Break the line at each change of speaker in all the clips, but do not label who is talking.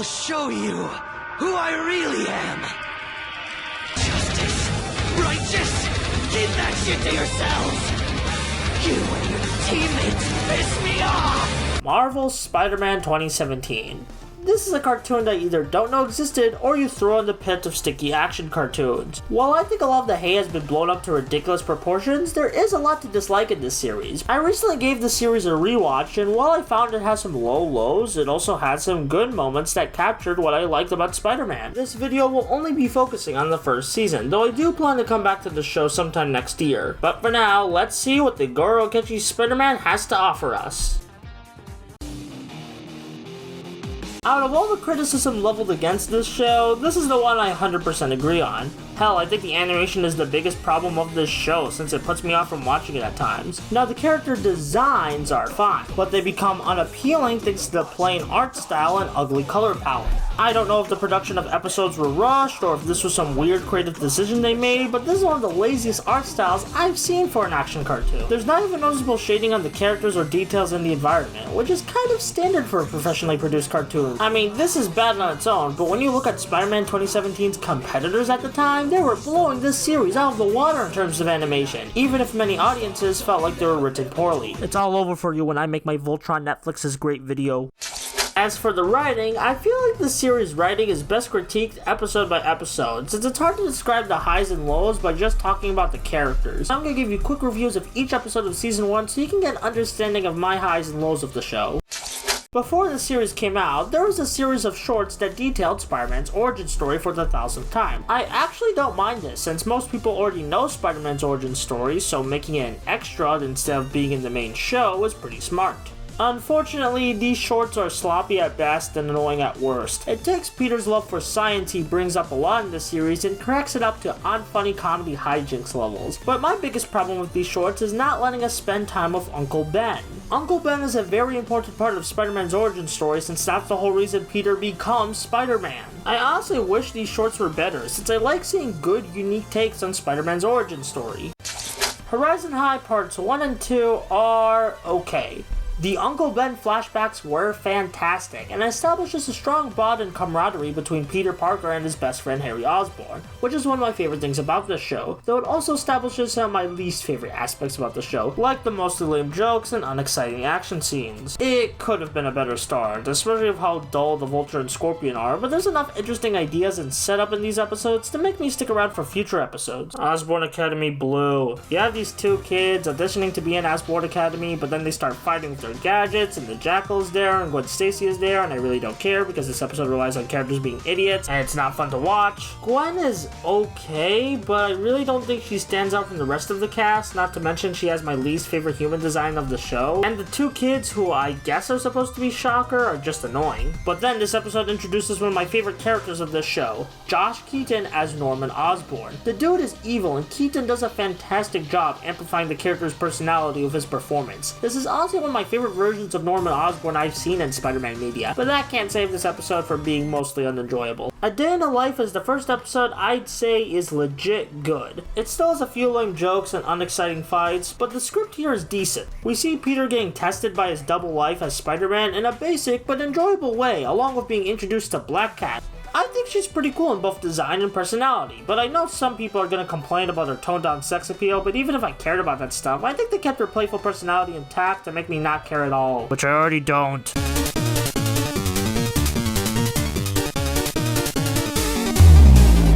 I'll show you who I really am. Justice, righteous, keep that shit to yourselves. You and your teammates piss me off.
Marvel's Spider-Man 2017. This is a cartoon that you either don't know existed or you throw in the pit of sticky action cartoons. While I think a lot of the hate has been blown up to ridiculous proportions, there is a lot to dislike in this series. I recently gave the series a rewatch, and while I found it has some low lows, it also had some good moments that captured what I liked about Spider-Man. This video will only be focusing on the first season, though I do plan to come back to the show sometime next year. But for now, let's see what the Goro Akechi Spider-Man has to offer us. Out of all the criticism leveled against this show, this is the one I 100% agree on. Hell, I think the animation is the biggest problem of this show since it puts me off from watching it at times. Now, the character designs are fine, but they become unappealing thanks to the plain art style and ugly color palette. I don't know if the production of episodes were rushed or if this was some weird creative decision they made, but this is one of the laziest art styles I've seen for an action cartoon. There's not even noticeable shading on the characters or details in the environment, which is kind of standard for a professionally produced cartoon. I mean, this is bad on its own, but when you look at Spider-Man 2017's competitors at the time, they were blowing this series out of the water in terms of animation, even if many audiences felt like they were written poorly. It's all over for you when I make my Voltron Netflix's great video. As for the writing, I feel like the series' writing is best critiqued episode by episode, since it's hard to describe the highs and lows by just talking about the characters. I'm going to give you quick reviews of each episode of Season 1 so you can get an understanding of my highs and lows of the show. Before the series came out, there was a series of shorts that detailed Spider-Man's origin story for the 1000th time. I actually don't mind this, since most people already know Spider-Man's origin story, so making it an extra instead of being in the main show was pretty smart. Unfortunately, these shorts are sloppy at best and annoying at worst. It takes Peter's love for science he brings up a lot in the series and cracks it up to unfunny comedy hijinks levels. But my biggest problem with these shorts is not letting us spend time with Uncle Ben. Uncle Ben is a very important part of Spider-Man's origin story since that's the whole reason Peter becomes Spider-Man. I honestly wish these shorts were better since I like seeing good, unique takes on Spider-Man's origin story. Horizon High Parts 1 and 2 are okay. The Uncle Ben flashbacks were fantastic, and establishes a strong bond and camaraderie between Peter Parker and his best friend Harry Osborn, which is one of my favorite things about this show, though it also establishes some of my least favorite aspects about the show, like the mostly lame jokes and unexciting action scenes. It could have been a better start, especially with how dull the Vulture and Scorpion are, but there's enough interesting ideas and setup in these episodes to make me stick around for future episodes. Osborn Academy Blue. You have these two kids auditioning to be in Osborn Academy, but then they start fighting with their gadgets, and the Jackal is there, and Gwen Stacy is there, and I really don't care because this episode relies on characters being idiots, and it's not fun to watch. Gwen is okay, but I really don't think she stands out from the rest of the cast, not to mention she has my least favorite human design of the show, and the two kids who I guess are supposed to be Shocker are just annoying. But then this episode introduces one of my favorite characters of this show, Josh Keaton as Norman Osborn. The dude is evil, and Keaton does a fantastic job amplifying the character's personality with his performance. This is honestly one of my favorite versions of Norman Osborn I've seen in Spider-Man media, but that can't save this episode from being mostly unenjoyable. A Day in the Life as the first episode I'd say is legit good. It still has a few lame jokes and unexciting fights, but the script here is decent. We see Peter getting tested by his double life as Spider-Man in a basic but enjoyable way, along with being introduced to Black Cat. I think she's pretty cool in both design and personality, but I know some people are gonna complain about her toned down sex appeal, but even if I cared about that stuff, I think they kept her playful personality intact to make me not care at all, which I already don't.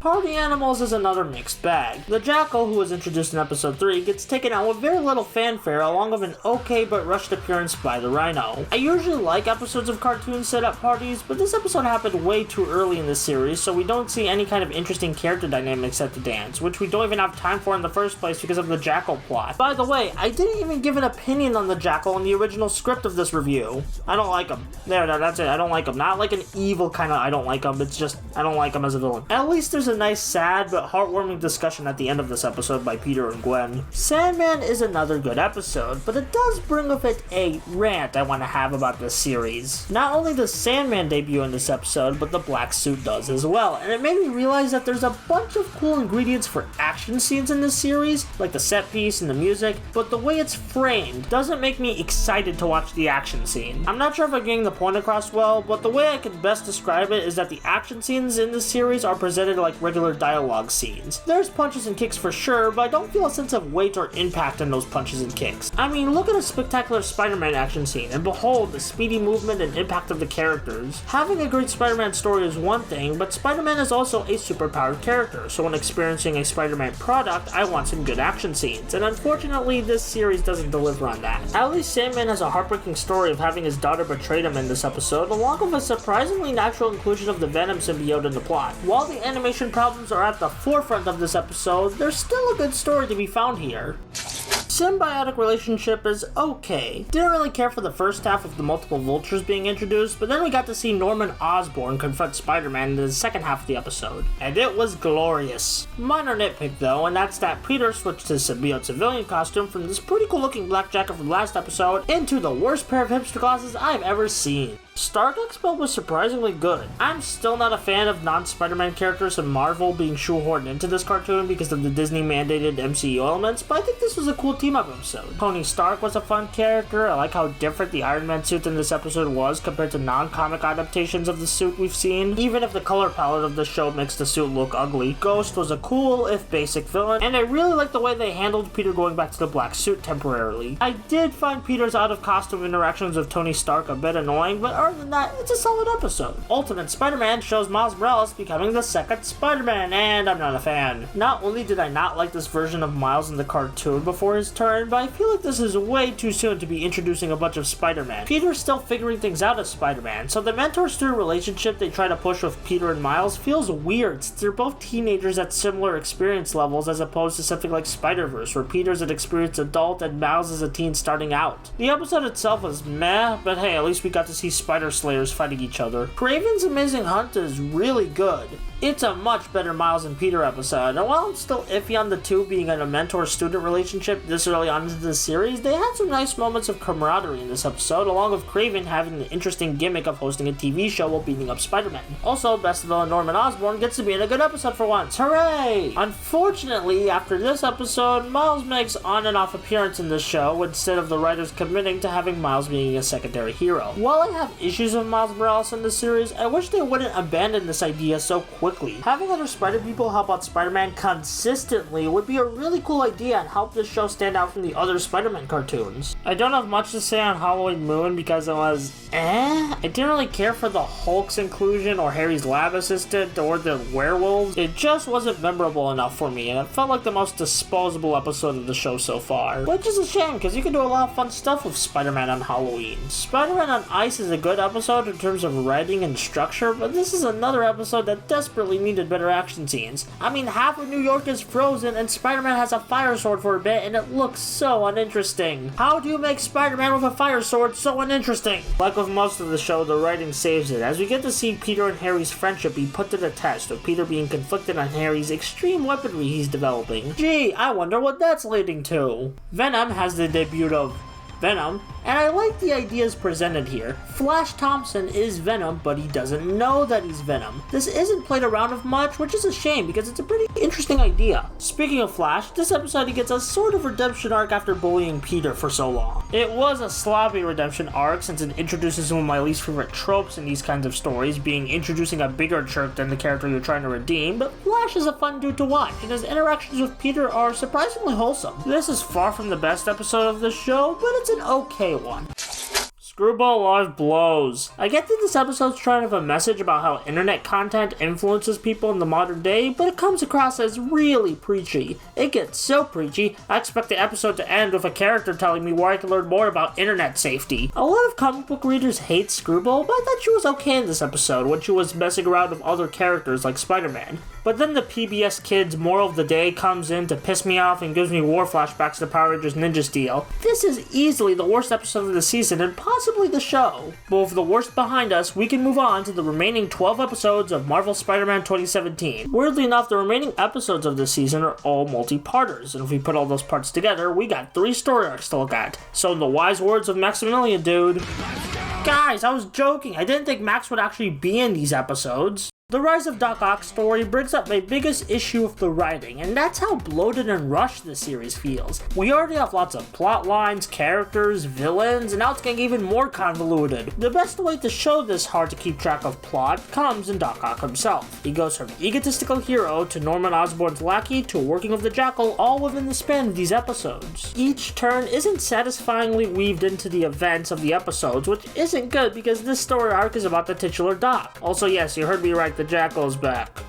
Party Animals is another mixed bag. The Jackal, who was introduced in episode 3, gets taken out with very little fanfare along with an okay but rushed appearance by the Rhino. I usually like episodes of cartoons set up parties, but this episode happened way too early in the series, so we don't see any kind of interesting character dynamics at the dance, which we don't even have time for in the first place because of the Jackal plot. By the way, I didn't even give an opinion on the Jackal in the original script of this review. I don't like him. There, that's it. I don't like him. Not like an evil kind of I don't like him, it's just I don't like him as a villain. At least there's enough nice, sad, but heartwarming discussion at the end of this episode by Peter and Gwen. Sandman is another good episode, but it does bring with it a rant I want to have about this series. Not only does Sandman debut in this episode, but the black suit does as well, and it made me realize that there's a bunch of cool ingredients for action scenes in this series, like the set piece and the music, but the way it's framed doesn't make me excited to watch the action scene. I'm not sure if I'm getting the point across well, but the way I can best describe it is that the action scenes in this series are presented like regular dialogue scenes. There's punches and kicks for sure, but I don't feel a sense of weight or impact in those punches and kicks. I mean, look at a spectacular Spider-Man action scene, and behold the speedy movement and impact of the characters. Having a great Spider-Man story is one thing, but Spider-Man is also a superpowered character, so when experiencing a Spider-Man product, I want some good action scenes, and unfortunately this series doesn't deliver on that. At least Sandman has a heartbreaking story of having his daughter betrayed him in this episode, along with a surprisingly natural inclusion of the Venom symbiote in the plot. While the animation problems are at the forefront of this episode, there's still a good story to be found here. Symbiotic relationship is okay. Didn't really care for the first half of the multiple vultures being introduced, but then we got to see Norman Osborn confront Spider-Man in the second half of the episode, and it was glorious. Minor nitpick though, and that's that Peter switched his symbiote civilian costume from this pretty cool looking black jacket from last episode into the worst pair of hipster glasses I've ever seen. Stark Expo was surprisingly good. I'm still not a fan of non-Spider-Man characters in Marvel being shoehorned into this cartoon because of the Disney-mandated MCU elements, but I think this was a cool team-up episode. Tony Stark was a fun character. I like how different the Iron Man suit in this episode was compared to non-comic adaptations of the suit we've seen, even if the color palette of the show makes the suit look ugly. Ghost was a cool, if basic, villain, and I really like the way they handled Peter going back to the black suit temporarily. I did find Peter's out-of-costume interactions with Tony Stark a bit annoying, but other than that, it's a solid episode. Ultimate Spider-Man shows Miles Morales becoming the second Spider-Man, and I'm not a fan. Not only did I not like this version of Miles in the cartoon before his turn, but I feel like this is way too soon to be introducing a bunch of Spider-Man. Peter's still figuring things out as Spider-Man, so the mentor-student relationship they try to push with Peter and Miles feels weird since they're both teenagers at similar experience levels as opposed to something like Spider-Verse, where Peter's an experienced adult and Miles is a teen starting out. The episode itself was meh, but hey, at least we got to see Spider Slayers fighting each other. Kraven's Amazing Hunt is really good. It's a much better Miles and Peter episode, and while I'm still iffy on the two being in a mentor-student relationship this early on into the series, they had some nice moments of camaraderie in this episode, along with Kraven having the interesting gimmick of hosting a TV show while beating up Spider-Man. Also, best villain Norman Osborn gets to be in a good episode for once. Hooray! Unfortunately, after this episode, Miles makes on and off appearance in this show instead of the writers committing to having Miles being a secondary hero. While I have issues with Miles Morales in this series, I wish they wouldn't abandon this idea so quickly. Having other Spider people help out Spider-Man consistently would be a really cool idea and help this show stand out from the other Spider-Man cartoons. I don't have much to say on Halloween Moon because it was I didn't really care for the Hulk's inclusion or Harry's lab assistant or the werewolves. It just wasn't memorable enough for me, and it felt like the most disposable episode of the show so far. Which is a shame because you can do a lot of fun stuff with Spider-Man on Halloween. Spider-Man on Ice is a good episode in terms of writing and structure, but this is another episode that desperately needed better action scenes. I mean, half of New York is frozen and Spider-Man has a fire sword for a bit and it looks so uninteresting. How do you make Spider-Man with a fire sword so uninteresting? Like with most of the show, the writing saves it, as we get to see Peter and Harry's friendship be put to the test, with Peter being conflicted on Harry's extreme weaponry he's developing. Gee, I wonder what that's leading to. Venom has the debut of Venom, and I like the ideas presented here. Flash Thompson is Venom, but he doesn't know that he's Venom. This isn't played around with much, which is a shame because it's a pretty interesting idea. Speaking of Flash, this episode he gets a sort of redemption arc after bullying Peter for so long. It was a sloppy redemption arc since it introduces some of my least favorite tropes in these kinds of stories, being introducing a bigger jerk than the character you're trying to redeem, but Flash is a fun dude to watch, and his interactions with Peter are surprisingly wholesome. This is far from the best episode of the show, but it's an okay one. Screwball Live blows. I get that this episode's trying to have a message about how internet content influences people in the modern day, but it comes across as really preachy. It gets so preachy, I expect the episode to end with a character telling me where I can learn more about internet safety. A lot of comic book readers hate Screwball, but I thought she was okay in this episode when she was messing around with other characters like Spider-Man. but then the PBS Kids moral of the day comes in to piss me off and gives me war flashbacks to Power Rangers Ninja Steel. This is easily the worst episode of the season and possibly the show. But with the worst behind us, we can move on to the remaining 12 episodes of Marvel Spider-Man 2017. Weirdly enough, the remaining episodes of this season are all multi-parters, and if we put all those parts together, we got 3 story arcs to look at. So in the wise words of Maximilian, dude, guys, I was joking. I didn't think Max would actually be in these episodes. The Rise of Doc Ock story brings up my biggest issue with the writing, and that's how bloated and rushed this series feels. We already have lots of plot lines, characters, villains, and now it's getting even more convoluted. The best way to show this hard to keep track of plot comes in Doc Ock himself. He goes from egotistical hero to Norman Osborn's lackey to working with the Jackal, all within the span of these episodes. Each turn isn't satisfyingly weaved into the events of the episodes, which isn't good because this story arc is about the titular Doc. Also, yes, you heard me right, the Jackal is back.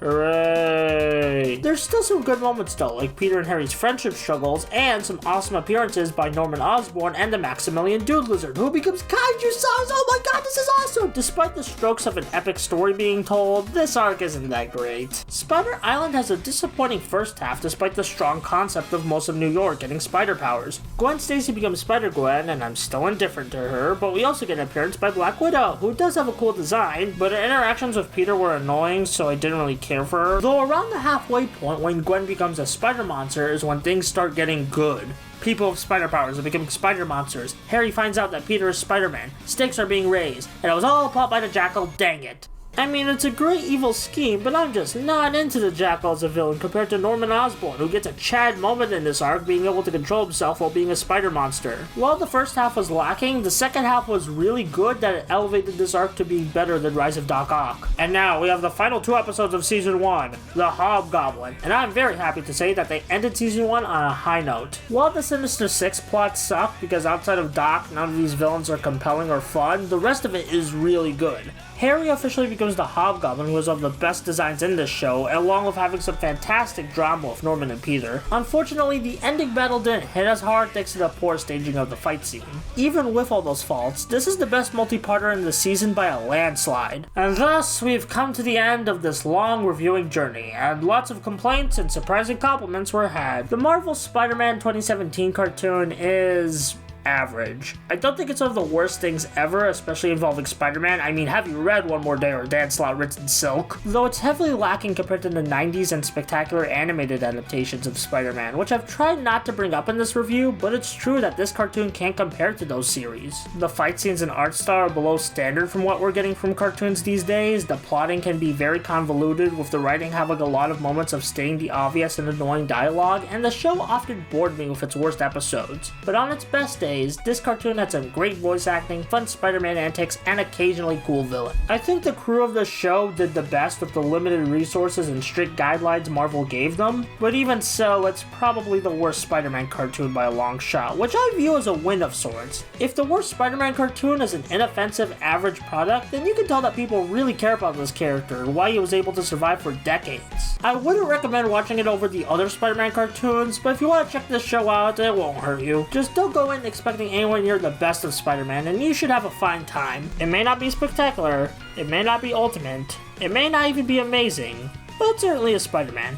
Hooray! There's still some good moments though, like Peter and Harry's friendship struggles, and some awesome appearances by Norman Osborn and the Maximilian Dude Lizard, who becomes Kaiju size. Oh my god, this is awesome! Despite the strokes of an epic story being told, this arc isn't that great. Spider Island has a disappointing first half despite the strong concept of most of New York getting spider powers. Gwen Stacy becomes Spider-Gwen, and I'm still indifferent to her, but we also get an appearance by Black Widow, who does have a cool design, but her interactions with Peter were annoying, so I didn't really care for her. Though around the halfway point when Gwen becomes a spider monster is when things start getting good. People with spider powers are becoming spider monsters. Harry finds out that Peter is Spider-Man. Stakes are being raised. And it was all plot by the Jackal, dang it. I mean, it's a great evil scheme, but I'm just not into the Jackal as a villain compared to Norman Osborn, who gets a Chad moment in this arc, being able to control himself while being a spider monster. While the first half was lacking, the second half was really good that it elevated this arc to be better than Rise of Doc Ock. And now we have the final 2 episodes of Season 1, The Hobgoblin, and I'm very happy to say that they ended Season 1 on a high note. While the Sinister Six plots suck because outside of Doc, none of these villains are compelling or fun, the rest of it is really good. Harry officially becomes the Hobgoblin, who is one of the best designs in this show, along with having some fantastic drama with Norman and Peter. Unfortunately, the ending battle didn't hit as hard thanks to the poor staging of the fight scene. Even with all those faults, this is the best multi-parter in the season by a landslide. And thus, we've come to the end of this long reviewing journey, and lots of complaints and surprising compliments were had. The Marvel Spider-Man 2017 cartoon is average. I don't think it's one of the worst things ever, especially involving Spider-Man. I mean, have you read One More Day or Dan Slott Written Silk? Though it's heavily lacking compared to the 90s and spectacular animated adaptations of Spider-Man, which I've tried not to bring up in this review, but it's true that this cartoon can't compare to those series. The fight scenes and art style are below standard from what we're getting from cartoons these days. The plotting can be very convoluted, with the writing having a lot of moments of stating the obvious and annoying dialogue, and the show often bored me with its worst episodes. But on its best days, this cartoon had some great voice acting, fun Spider-Man antics, and occasionally cool villain. I think the crew of the show did the best with the limited resources and strict guidelines Marvel gave them, but even so, it's probably the worst Spider-Man cartoon by a long shot, which I view as a win of sorts. If the worst Spider-Man cartoon is an inoffensive, average product, then you can tell that people really care about this character and why he was able to survive for decades. I wouldn't recommend watching it over the other Spider-Man cartoons, but if you want to check this show out, it won't hurt you. Just don't go in expecting anywhere near the best of Spider-Man, and you should have a fine time. It may not be spectacular, it may not be ultimate, it may not even be amazing, but it certainly is Spider-Man.